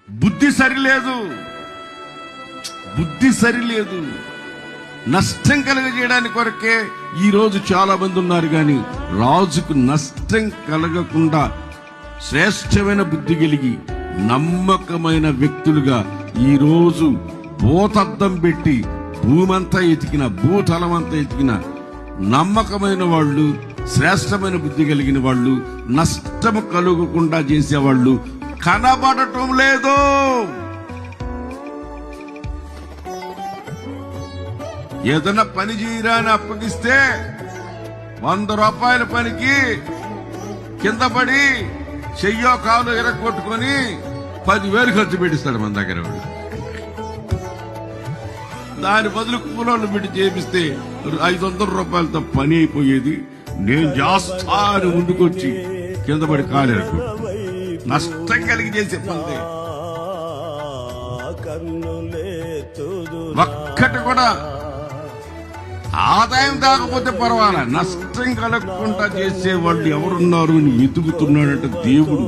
బుద్ధి సరిలేదు. నష్టం కలగజేయడానికి కొరకే ఈ రోజు చాలా మంది ఉన్నారు, కానీ రాజుకు నష్టం కలగకుండా శ్రేష్టమైన బుద్ధి కలిగి నమ్మకమైన వ్యక్తులుగా ఈ రోజు భూతద్దం పెట్టి భూమంతా ఎతికిన, భూతలమంతా ఎతికిన నమ్మకమైన వాళ్ళు, శ్రేష్టమైన బుద్ధి కలిగిన వాళ్ళు, నష్టము కలుగకుండా చేసేవాళ్ళు కనబడటం లేదు. ఏదైనా పని చేయరా అని అప్పగిస్తే 100 రూపాయల పనికి కింద పడి చెయ్యో కాలు ఎరగొట్టుకొని 10,000 ఖర్చు పెట్టిస్తాడు మన దగ్గర. దాని బదులు కూలోళ్ళు పెట్టి చేపిస్తే 500 రూపాయలతో పని అయిపోయేది. నేను చేస్తాను ముందుకొచ్చి కింద పడి కాలు ఎరకు నష్టం కలిగి చేసే పని ఒక్కటి కూడా ఆదాయం కాకపోతే పర్వాలా, నష్టం కలగకుండా చేసే వాళ్ళు ఎవరున్నారు అని వెతుకుతున్నాడంటే దేవుడు